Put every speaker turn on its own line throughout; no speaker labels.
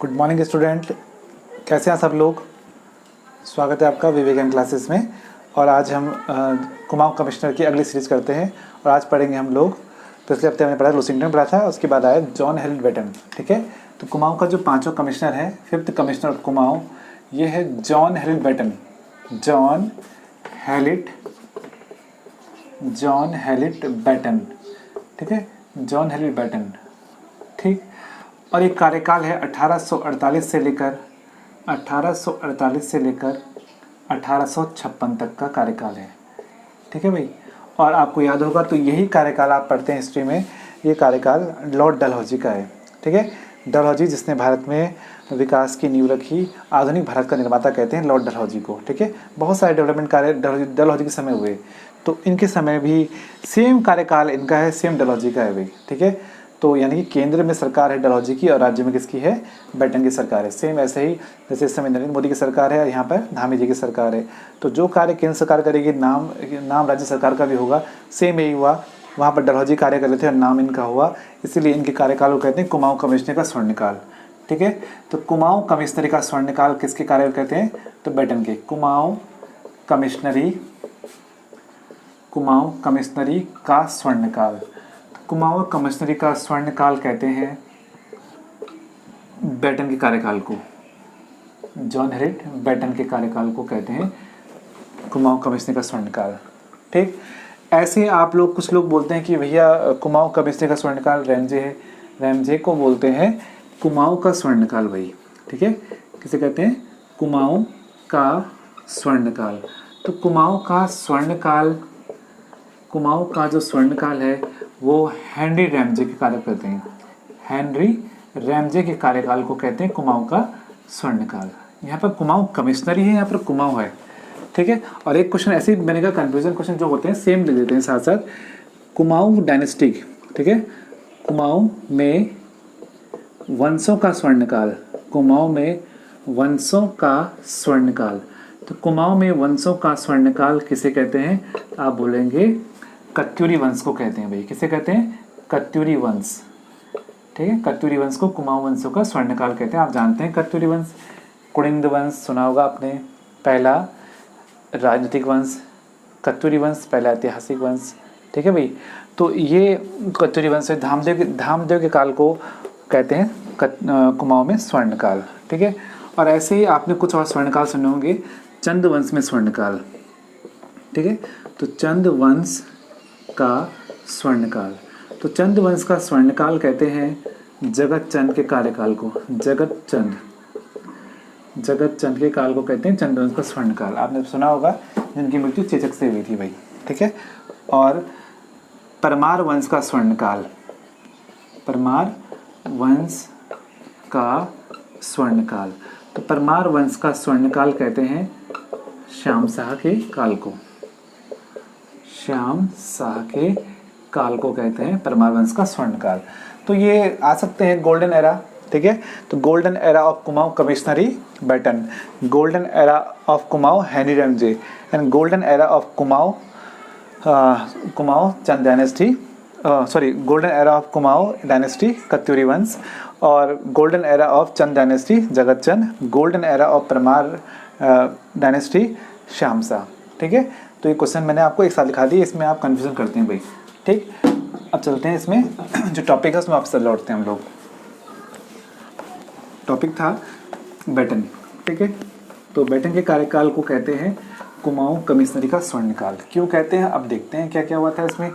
Good morning student, कैसे हैं सब लोग। स्वागत है आपका विवेकानंद क्लासेस में। और आज हम कुमाऊं कमिश्नर की अगली सीरीज़ करते हैं और आज पढ़ेंगे हम लोग। पिछले हफ्ते हमने पढ़ा लुसिंगटन पढ़ा था, उसके बाद आया जॉन हेरिट बेटन। ठीक है, तो कुमाऊं का जो पांचों कमिश्नर है, फिफ्थ कमिश्नर ऑफ कुमाऊं, ये है जॉन हेरिट बेटन। जॉन हेरिट बेटन, ठीक है, जॉन हेरिट बेटन। ठीक, और ये कार्यकाल है 1848 से लेकर 1856 तक का कार्यकाल है। ठीक है भाई, और आपको याद होगा तो यही कार्यकाल आप पढ़ते हैं हिस्ट्री में, ये कार्यकाल लॉर्ड डलहौजी का है। ठीक है, डलहौजी जिसने भारत में विकास की नींव रखी, आधुनिक भारत का निर्माता कहते हैं लॉर्ड डलहौजी को। ठीक है, बहुत सारे डेवलपमेंट कार्य डलहौजी के समय हुए, तो इनके समय भी सेम कार्यकाल इनका है, सेम डलहौजी का है भाई। ठीक है, तो यानी कि केंद्र में सरकार है डलहौजी की और राज्य में किसकी है, बेटन की सरकार है। सेम ऐसे ही जैसे इस समय नरेंद्र मोदी की सरकार है और यहाँ पर धामी जी की सरकार है। तो जो कार्य केंद्र सरकार करेगी, नाम राज्य सरकार का भी होगा। सेम यही हुआ, वहाँ पर डलहौजी कार्य कर रहे थे और नाम इनका हुआ, इसीलिए इनके कार्यकाल को कहते हैं कुमाऊं कमिश्नरी का स्वर्णकाल। ठीक है, तो कुमाऊं कमिश्नरी का स्वर्णकाल किसके कार्य कहते हैं, तो बेटन के। कुमाऊं कमिश्नरी का स्वर्णकाल, कुमाऊं कमिश्नरी का स्वर्णकाल कहते हैं बेटन के कार्यकाल को। जॉन हेरिट बेटन के कार्यकाल को कहते हैं कुमाऊं कमिश्नरी का स्वर्णकाल। ठीक, ऐसे आप लोग कुछ लोग बोलते हैं कि भैया कुमाऊं कमिश्नरी का स्वर्णकाल रैमजे है, रैमजे को बोलते हैं कुमाऊं का स्वर्णकाल भाई। ठीक है, किसे कहते हैं, कुमाऊं का स्वर्णकाल। तो कुमाऊं का स्वर्णकाल, कुमाऊं का जो स्वर्णकाल है वो हेनरी रैमजे के कार्य करते हैं। हेनरी रैमजे के कार्यकाल को कहते हैं कुमाऊं का स्वर्णकाल। यहाँ पर कुमाऊं कमिश्नरी है, यहाँ पर कुमाऊं है। ठीक है, और एक क्वेश्चन ऐसे ही मैंने कहा, कंफ्यूजन क्वेश्चन जो होते हैं सेम दे देते हैं साथ साथ। कुमाऊं डायनेस्टी, ठीक है, कुमाऊं में वंशों का स्वर्णकाल, कुमाऊं में वंशों का स्वर्णकाल। तो कुमाऊं में वंशों का स्वर्णकाल किसे कहते हैं, आप बोलेंगे कत्यूरी वंश को कहते हैं भाई। किसे कहते हैं, कत्यूरी वंश। ठीक है, कत्यूरी वंश को कुमाऊं वंशों का स्वर्णकाल कहते हैं। आप जानते हैं कत्यूरी वंश, कुड़िंद वंश सुना होगा आपने, पहला राजनीतिक वंश, कत्यूरी वंश पहला ऐतिहासिक वंश। ठीक है भाई, तो ये कत्यूरी वंश है। धामदेव के काल को कहते हैं कुमाऊं में स्वर्णकाल। ठीक है, और ऐसे ही आपने कुछ और स्वर्णकाल सुने होंगे, चंद वंश में स्वर्णकाल। ठीक है, तो चंद वंश का स्वर्णकाल, तो चंद वंश का स्वर्णकाल कहते हैं जगत चंद के कार्यकाल को। जगत चंद के काल को कहते हैं चंद वंश का स्वर्णकाल। आपने सुना होगा जिनकी मृत्यु चेचक से हुई थी भाई। ठीक है, और परमार वंश का स्वर्णकाल, परमार वंश का स्वर्णकाल, तो परमार वंश का स्वर्णकाल कहते हैं श्याम शाह के काल को। श्याम शाह के काल को कहते हैं परमार वंश का स्वर्णकाल। तो ये आ सकते हैं गोल्डन एरा। ठीक है, तो golden era of Kumaon commissionary Batten, golden era of Kumaon Henry Ramsay, and golden era of Kumaon Chand dynasty, golden era of Kumaon dynasty Katyuri वंश, और golden era of Chand dynasty Jagat Chand, golden era of Parmar dynasty Shyam Shah. ठीक है, तो ये क्वेश्चन मैंने आपको एक साथ लिखा दिया, इसमें आप कंफ्यूजन करते हैं भाई। ठीक, अब चलते हैं इसमें जो टॉपिक है उसमें वापस लौटते हैं हम लोग। टॉपिक था बेटन। ठीक है, तो बेटन के कार्यकाल को कहते हैं कुमाऊं कमिश्नरी का स्वर्णकाल। क्यों कहते हैं, अब देखते हैं क्या क्या हुआ था इसमें।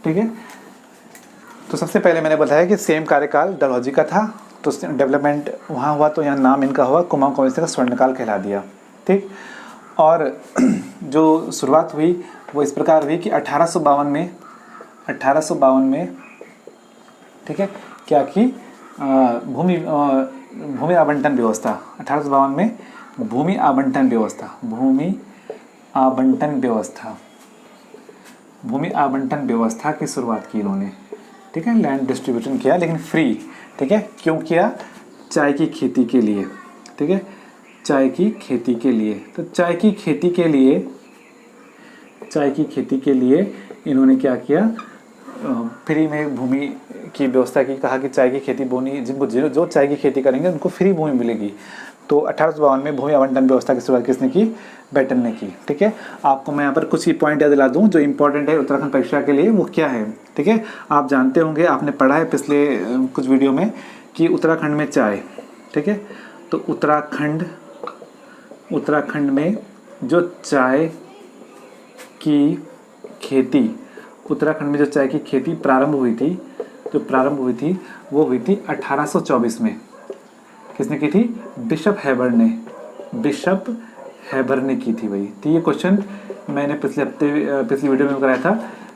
ठीक है, तो सबसे पहले मैंने बताया कि सेम कार्यकाल डलहौजी का था, तो डेवलपमेंट वहाँ हुआ, तो यहाँ नाम इनका हुआ कुमाऊं कमिश्नरी का स्वर्णकाल कहला दिया। ठीक, और जो शुरुआत हुई वो इस प्रकार हुई कि 1852 में ठीक है क्या कि भूमि आवंटन व्यवस्था, 1852 में भूमि आवंटन व्यवस्था की शुरुआत की इन्होंने। ठीक है, लैंड डिस्ट्रीब्यूशन किया लेकिन फ्री। ठीक है, क्यों किया, चाय की खेती के लिए। ठीक है, चाय की खेती के लिए, तो चाय की खेती के लिए इन्होंने क्या किया, फ्री में भूमि की व्यवस्था की, कहा कि चाय की खेती बोनी, जिनको जो चाय की खेती करेंगे उनको फ्री भूमि मिलेगी। तो 1852 में भूमि आवंटन व्यवस्था की शुरुआत किसने की? बेटन ने की। ठीक है, आपको मैं यहाँ पर कुछ ही पॉइंट याद दिला दूँ जो इंपॉर्टेंट है उत्तराखंड परीक्षा के लिए, वो क्या है। ठीक है, आप जानते होंगे, आपने पढ़ा है पिछले कुछ वीडियो में कि उत्तराखंड में चाय, ठीक है, तो उत्तराखंड में जो चाय की खेती, उत्तराखंड में जो चाय की खेती प्रारंभ हुई थी वो हुई थी 1824 में। किसने की थी? बिशप हैबर ने की थी भाई। तो ये क्वेश्चन मैंने पिछली वीडियो में कराया था।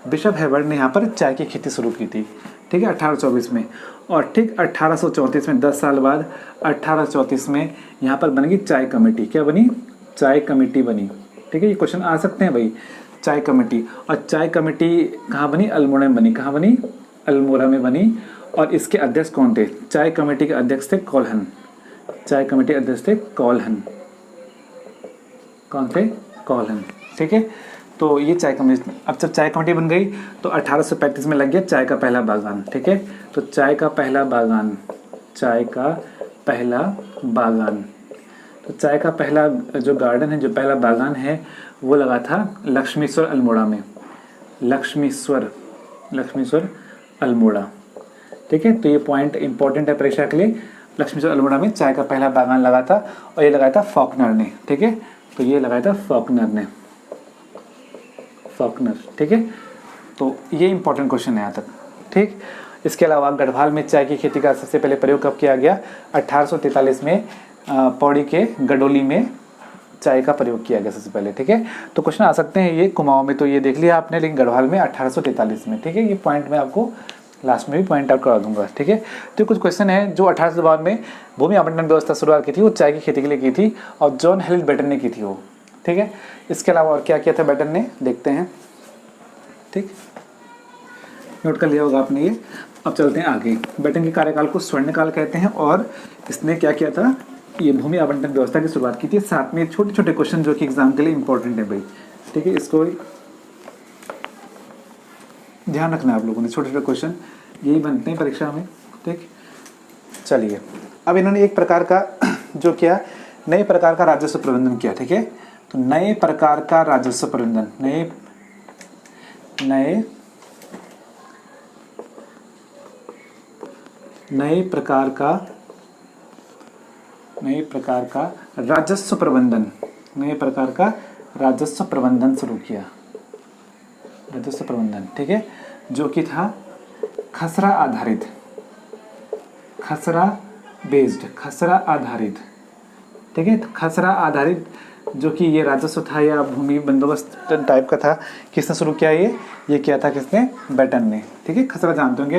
बिशप हैबर ने यहाँ पर चाय की खेती शुरू की थी, ठीक है, 1824 में। और ठीक 1834 में, 10 साल बाद 1834 में यहाँ पर बनेगी चाय कमेटी। क्या बनी? चाय कमेटी बनी। ठीक है, ये क्वेश्चन आ सकते हैं भाई, चाय कमेटी। और चाय कमेटी कहाँ बनी? अल्मोड़ा में बनी। कहाँ बनी? अल्मोड़ा में बनी। और इसके अध्यक्ष कौन थे? चाय कमेटी के अध्यक्ष थे कौलहन। चाय कमेटी अध्यक्ष थे कौलहन। कौन थे? कौलहन। ठीक है, तो ये चाय कमेटी। अब जब चाय कमेटी बन गई तो 1835 में लग गया चाय का पहला बागान। ठीक है, तो चाय का पहला बागान, तो चाय का पहला जो गार्डन है, जो पहला बागान है, वो लगा था लक्ष्मीश्वर अल्मोड़ा में। लक्ष्मीश्वर अल्मोड़ा। ठीक है, तो ये पॉइंट इंपॉर्टेंट है परीक्षा के लिए। लक्ष्मीश्वर अल्मोड़ा में चाय का पहला बागान लगा था और ये लगाया था फॉकनर ने। ठीक है, तो ये लगाया था फॉकनर। ठीक है, तो ये इंपॉर्टेंट क्वेश्चन है यहाँ तक। ठीक, इसके अलावा गढ़वाल में चाय की खेती का सबसे पहले प्रयोग कब किया गया? 1843 में पौड़ी के गडोली में चाय का प्रयोग किया गया सबसे पहले। ठीक है, तो क्वेश्चन आ सकते हैं ये कुमाऊं में, तो ये देख लिया आपने, लेकिन गढ़वाल में 1843 में। ठीक है, ये पॉइंट मैं आपको लास्ट में भी पॉइंट आउट करा दूंगा। ठीक है, तो कुछ क्वेश्चन है जो 1852 में भूमि आवंटन व्यवस्था शुरुआत की थी, वो चाय की खेती के लिए की थी और जॉन हेलिस बेटन ने की थी वो। ठीक है, इसके अलावा और क्या किया था बेटन ने, देखते हैं। ठीक, नोट कर लिया होगा आपने ये। अब चलते हैं आगे। बेटन के कार्यकाल को स्वर्णकाल कहते हैं और इसने क्या किया था? ये भूमि आवंटन व्यवस्था की शुरुआत की थी। साथ में छोटे छोटे क्वेश्चन जो कि एग्जाम के लिए इंपॉर्टेंट है भाई। ठीक है, इसको ध्यान रखना है आप लोगों ने, छोटे छोटे क्वेश्चन यही बनते हैं परीक्षा में। ठीक, चलिए, अब इन्होंने एक प्रकार का जो किया, नए प्रकार का राजस्व प्रबंधन किया। ठीक है, तो नए प्रकार का राजस्व प्रबंधन, नए प्रकार का राजस्व प्रबंधन शुरू किया। राजस्व प्रबंधन, ठीक है, जो कि था खसरा आधारित। ठीक है, तो खसरा आधारित जो कि ये राजस्व था या भूमि बंदोबस्त टाइप का था, किसने शुरू किया? ये किया था किसने? बेटन ने। ठीक है, खसरा जानते होंगे,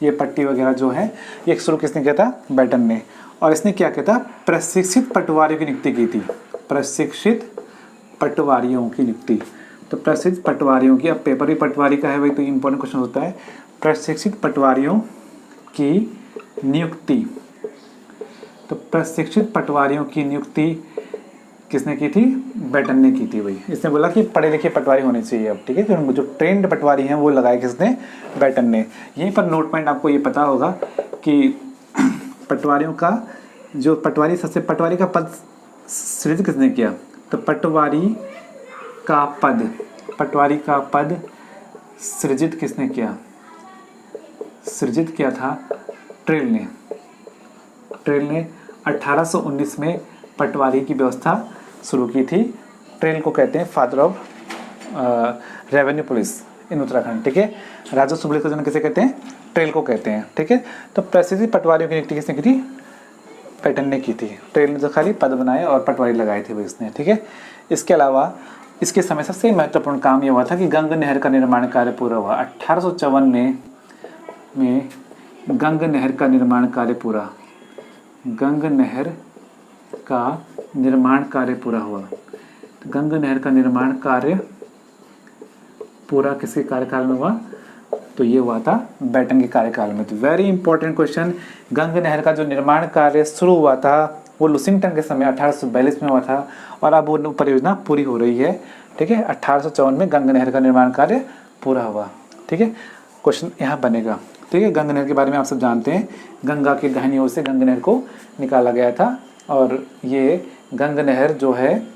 ये पट्टी वगैरह जो है, ये शुरू किसने किया था? बेटन ने। और इसने क्या किया था? प्रशिक्षित पटवारियों की नियुक्ति की थी। प्रशिक्षित पटवारियों की नियुक्ति, तो प्रशिक्षित पटवारियों की, अब पेपर भी पटवारी का है भाई, तो इंपॉर्टेंट क्वेश्चन होता है। प्रशिक्षित पटवारियों की नियुक्ति, तो प्रशिक्षित पटवारियों की नियुक्ति किसने की थी? बेटन ने की थी भाई। इसने बोला कि पढ़े लिखे पटवारी होने चाहिए अब। ठीक है, फिर जो ट्रेंड पटवारी हैं वो लगाए किसने? बेटन ने। यहीं पर नोट पॉइंट आपको ये पता होगा कि पटवारियों का जो पटवारी का पद सृजित किसने किया? तो पटवारी का पद सृजित किसने किया? सृजित किया था ट्रेल ने। 1819 में पटवारी की व्यवस्था शुरू की थी। ट्रेल को कहते हैं फादर ऑफ रेवेन्यू पुलिस इन उत्तराखंड। ठीक है, राजस्व पुलिस का जनक किसे कहते हैं? ट्रेल को कहते हैं। ठीक है, तो प्रशिक्षित पटवारियों की नियुक्ति किसने की थी? बेटन ने की थी। ट्रेल ने तो खाली पद बनाए और पटवारी लगाए थे इसने। ठीक है, इसके अलावा इसके समय सबसे महत्वपूर्ण काम ये हुआ था कि गंग नहर का निर्माण कार्य पूरा हुआ। 1854 में गंग नहर का निर्माण कार्य पूरा, गंग नहर का निर्माण कार्य पूरा हुआ। तो गंग नहर का निर्माण कार्य पूरा किसके कार्यकाल में हुआ? तो ये हुआ था बेटन के कार्यकाल में। तो वेरी इंपॉर्टेंट क्वेश्चन, गंग नहर का जो निर्माण कार्य शुरू हुआ था वो लुसिंगटन के समय 1842 में हुआ था और अब वो परियोजना पूरी हो रही है। ठीक है, 1854 में गंग नहर का निर्माण कार्य पूरा हुआ। ठीक है, क्वेश्चन यहाँ बनेगा। ठीक है, गंगा नहर के बारे में आप सब जानते हैं, गंगा के गहनी ओर से गंगा नहर को निकाला गया था और ये गंगा नहर जो है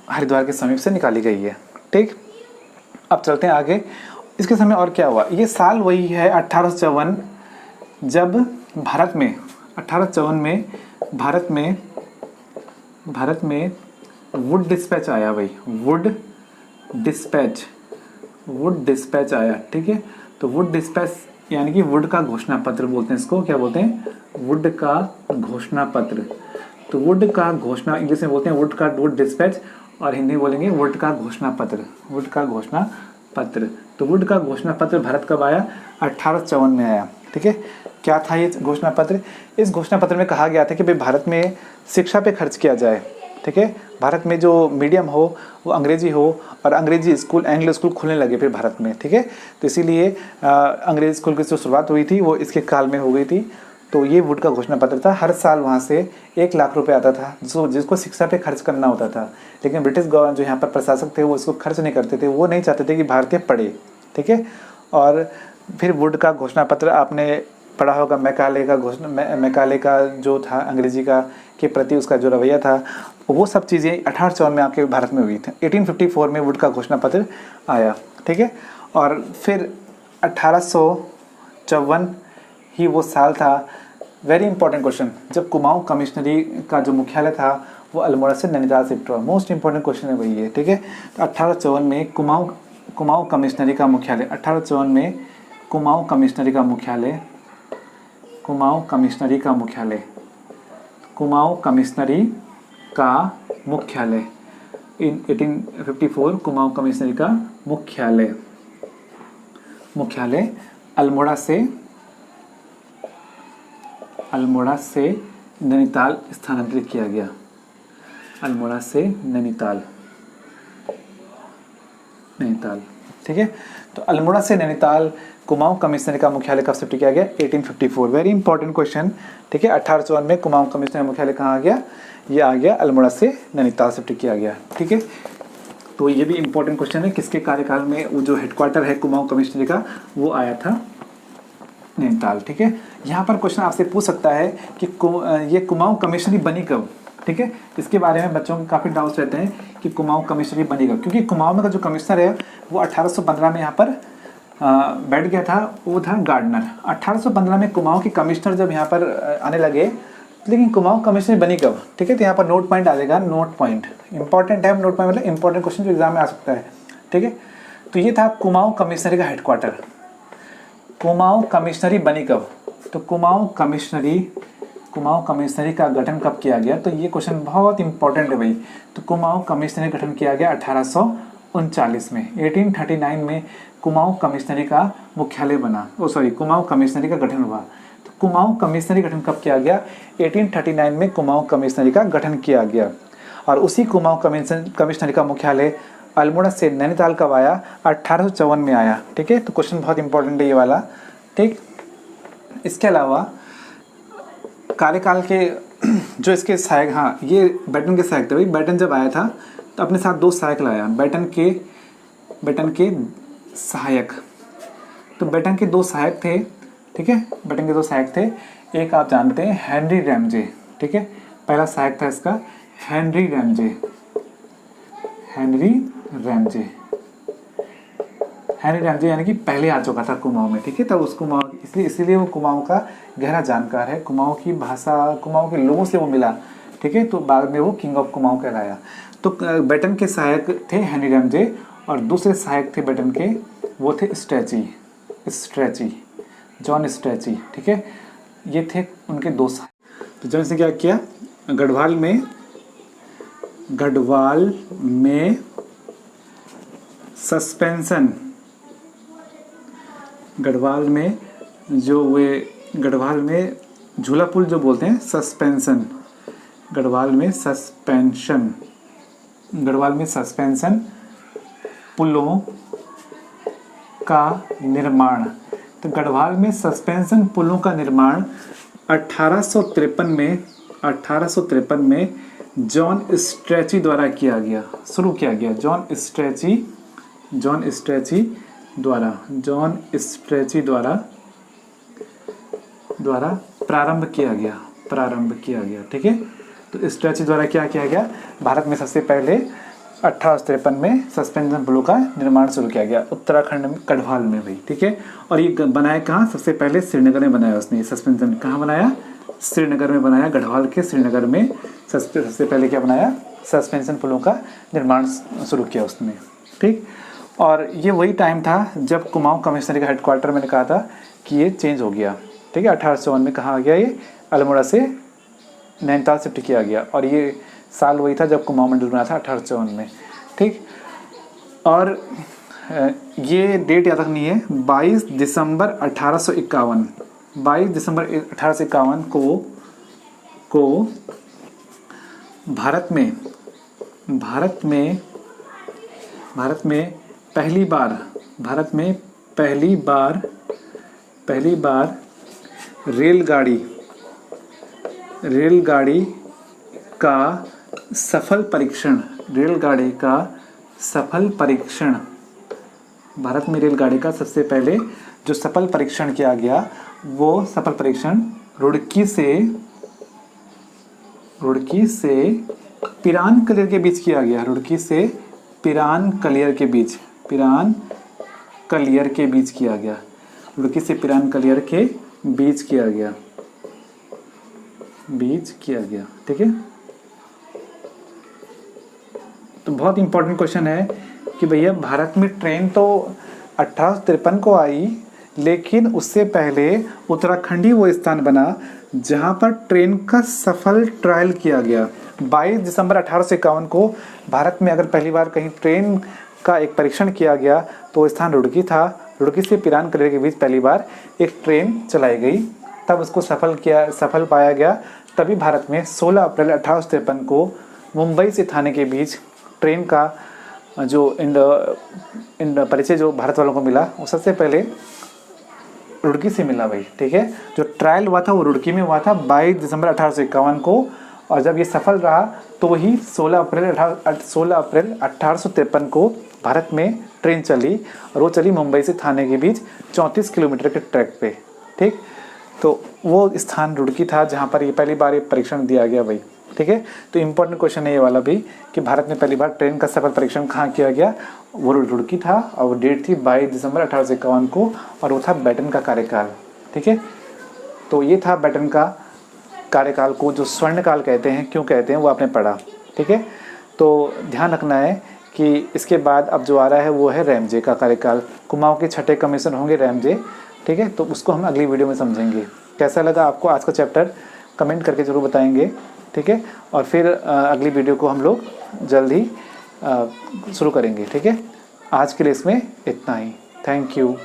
हरिद्वार के समीप से निकाली गई है। ठीक, अब चलते हैं आगे। इसके समय और क्या हुआ, ये साल वही है 1854 जब भारत में 1854 में भारत में वुड डिस्पैच आया भाई, वुड डिस्पैच आया। ठीक है, तो वुड डिस्पैच यानी कि वुड का घोषणा पत्र बोलते हैं इसको, क्या बोलते हैं, वुड का घोषणा पत्र। तो वुड का घोषणा इंग्लिश में बोलते हैं वुड डिस्पैच और हिंदी में बोलेंगे वुड का घोषणा पत्र, वुड का घोषणा पत्र। तो वुड का घोषणा पत्र भारत कब आया, 1854 में आया। ठीक है, क्या था ये घोषणा पत्र, इस घोषणा पत्र में कहा गया था कि भाई भारत में शिक्षा पे खर्च किया जाए। ठीक है, भारत में जो मीडियम हो वो अंग्रेजी हो और अंग्रेजी स्कूल, एंग्लो स्कूल खुलने लगे फिर भारत में। ठीक है, तो इसीलिए अंग्रेजी स्कूल की जो शुरुआत हुई थी वो इसके काल में हो गई थी। तो ये वुड का घोषणा पत्र था। हर साल वहाँ से 1 लाख रुपए आता था जिसको शिक्षा पे खर्च करना होता था। लेकिन ब्रिटिश जो यहाँ पर प्रशासक थे वो इसको खर्च नहीं करते थे, वो नहीं चाहते थे कि भारतीय पढ़े। ठीक है, और फिर वुड का घोषणा पत्र आपने पढ़ा होगा, मैकाले का जो था अंग्रेजी का के प्रति उसका जो रवैया था, वो सब चीज़ें 1854 में आपके भारत में हुई थी। 1854 में वुड का घोषणा पत्र आया। ठीक है, और फिर 1854 ही वो साल था, वेरी इंपॉर्टेंट क्वेश्चन, जब कुमाऊं कमिश्नरी का जो मुख्यालय था वो अल्मोड़ा से नैनीताल शिफ्ट हुआ। मोस्ट इंपॉर्टेंट क्वेश्चन है वही है। ठीक है, तो 1854 में कुमाऊं कमिश्नरी का मुख्यालय, 1854 में कुमाऊं कमिश्नरी का मुख्यालय इन 1854 कुमाऊं कमिश्नरी का मुख्यालय अल्मोड़ा से नैनीताल स्थानांतरित किया गया। अल्मोड़ा से नैनीताल। ठीक है, तो अल्मोड़ा से नैनीताल कुमाऊं कमिश्नरी का मुख्यालय कब शिफ्ट किया गया, 1854। Very important question. ठीक है, 1854 में कुमाऊं कमिश्नरी मुख्यालय कहाँ आ गया, ये आ गया अल्मोड़ा से नैनीताल शिफ्ट किया गया। ठीक है, तो ये भी इंपॉर्टेंट क्वेश्चन है, किसके कार्यकाल में वो जो हेडक्वार्टर है कुमाऊं कमिश्नरी का वो आया था नैनीताल। ठीक है, यहाँ पर क्वेश्चन आपसे पूछ सकता है कि ये कुमाऊं कमिश्नरी बनी कब। ठीक है, इसके बारे में बच्चों को काफ़ी डाउट्स रहते हैं कि कुमाऊं कमिश्नरी बनी कब, क्योंकि कुमाऊं में का जो कमिश्नर है वो 1815 में यहाँ पर बैठ गया था, वो था गार्डनर। 1815 में कुमाऊं के कमिश्नर जब यहाँ पर आने लगे, लेकिन कुमाऊं कमिश्नरी बनी कब। ठीक है, तो यहाँ पर नोट पॉइंट आ जाएगा, नोट पॉइंट इंपॉर्टेंट है। नोट पॉइंट मतलब इंपॉर्टेंट क्वेश्चन जो एग्जाम में आ सकता है। ठीक है, तो ये था कुमाऊं कमिश्नरी का हेडक्वार्टर। कुमाऊं कमिश्नरी बनी कब, तो कुमाऊं कमिश्नरी का गठन कब किया गया, तो ये क्वेश्चन बहुत इंपॉर्टेंट है भाई। तो कुमाऊं कमिश्नरी गठन किया गया 1839 में। 1839 में कुमाऊं कमिश्नरी का मुख्यालय बना, कुमाऊं कमिश्नरी का गठन हुआ। तो कुमाऊं कमिश्नरी गठन कब किया गया, 1839 में कुमाऊं कमिश्नरी का गठन किया गया। और उसी कुमाऊं कमिश्नरी का मुख्यालय अल्मोड़ा से नैनीताल कब आया, 1854 में आया। ठीक है, तो क्वेश्चन बहुत इंपॉर्टेंट है ये वाला। ठीक, इसके अलावा कार्यकाल के जो इसके सहायक, हाँ ये बैटन के सहायक थे भाई। बैटन जब आया था तो अपने साथ 2 सहायक लाया, बैटन के सहायक। तो बैटन के 2 सहायक थे। ठीक है, बैटन के 2 सहायक थे, एक आप जानते हैं हेनरी रैमजे। ठीक है, पहला सहायक था इसका हेनरी रैमजे यानी कि पहले आ चुका था कुमाऊं में। ठीक है, तब उस कुमाऊं इसलिए वो कुमाऊं का गहरा जानकार है, कुमाऊं की भाषा, कुमाऊं के लोगों से वो मिला। ठीक है, तो बाद में वो किंग ऑफ कुमाऊं कहलाया। तो बैटन के सहायक थे हेनरी रैमजे और दूसरे सहायक थे बैटन के, वो थे जॉन स्ट्रैची। ठीक है, ये थे उनके 2 सहायक। तो जॉन ने क्या किया, गढ़वाल में झूला पुल जो बोलते हैं गढ़वाल में सस्पेंशन पुलों का निर्माण। तो गढ़वाल में सस्पेंशन पुलों का निर्माण 1853 में जॉन स्ट्रैची द्वारा शुरू किया गया। जॉन स्ट्रैची द्वारा प्रारंभ किया गया। ठीक है, तो स्ट्रेची द्वारा क्या किया गया, भारत में सबसे पहले 1853 में सस्पेंशन पुलों का निर्माण शुरू किया गया, उत्तराखंड में गढ़वाल में भाई। ठीक है, और ये बनाया कहाँ, सबसे पहले श्रीनगर में बनाया उसने। सस्पेंशन कहाँ बनाया, श्रीनगर में बनाया, गढ़वाल के श्रीनगर में सबसे पहले क्या बनाया, सस्पेंशन पुलों का निर्माण शुरू किया उसने। ठीक, और ये वही टाइम था जब कुमाऊं कमिश्नरी का हेडक्वार्टर, मैंने कहा था कि ये चेंज हो गया। ठीक है, 1854 में कहाँ आ गया, ये अल्मोड़ा से नैनीताल शिफ्ट किया गया, और ये साल वही था जब कुमाऊं मंडल बना था 1854 में। ठीक, और ये डेट याद रखनी है, 22 दिसंबर 1851, 22 दिसंबर 1851 को भारत में पहली बार रेलगाड़ी का सफल परीक्षण, भारत में रेलगाड़ी का सबसे पहले जो सफल परीक्षण किया गया, वो सफल परीक्षण रुड़की से पिरानकलियर के बीच किया गया। रुड़की से पिरानकलियर के बीच किया गया। ठीक है, तो बहुत इंपॉर्टेंट क्वेश्चन है कि भैया भारत में ट्रेन तो 1853 को आई, लेकिन उससे पहले उत्तराखंड ही वो स्थान बना जहां पर ट्रेन का सफल ट्रायल किया गया। 22 दिसंबर 1851 को भारत में अगर पहली बार कहीं ट्रेन का एक परीक्षण किया गया तो वो स्थान रुड़की था। रुड़की से पिरानकलियर के बीच पहली बार एक ट्रेन चलाई गई, तब उसको सफल पाया गया। तभी भारत में 16 अप्रैल 1853 को मुंबई से थाने के बीच ट्रेन का जो परिचय जो भारत वालों को मिला, वो सबसे पहले रुड़की से मिला भाई। ठीक है, जो ट्रायल हुआ था वो रुड़की में हुआ था 22 दिसंबर 1851 को, और जब ये सफल रहा तो वही 16 अप्रैल 1853 को भारत में ट्रेन चली, और वो चली मुंबई से थाने के बीच 34 किलोमीटर के ट्रैक पे। ठीक, तो वो स्थान रुड़की था जहाँ पर ये पहली बार ये परीक्षण दिया गया भाई। ठीक है, तो इम्पोर्टेंट क्वेश्चन है ये वाला भी कि भारत में पहली बार ट्रेन का सफल परीक्षण कहाँ किया गया, वो रुड़की था, और वो डेट थी 22 दिसंबर 1851 को, और वो था बैटन का कार्यकाल। ठीक है, तो ये था बैटन का कार्यकाल को जो स्वर्णकाल कहते हैं, क्यों कहते हैं वो आपने पढ़ा। ठीक है, तो ध्यान रखना है कि इसके बाद अब जो आ रहा है वो है रैमजे का कार्यकाल। कुमाऊं के छठे कमीशन होंगे रैमजे। ठीक है, तो उसको हम अगली वीडियो में समझेंगे। कैसा लगा आपको आज का चैप्टर, कमेंट करके ज़रूर बताएंगे। ठीक है, और फिर अगली वीडियो को हम लोग जल्द ही शुरू करेंगे। ठीक है, आज के लिए इसमें इतना ही। Thank you.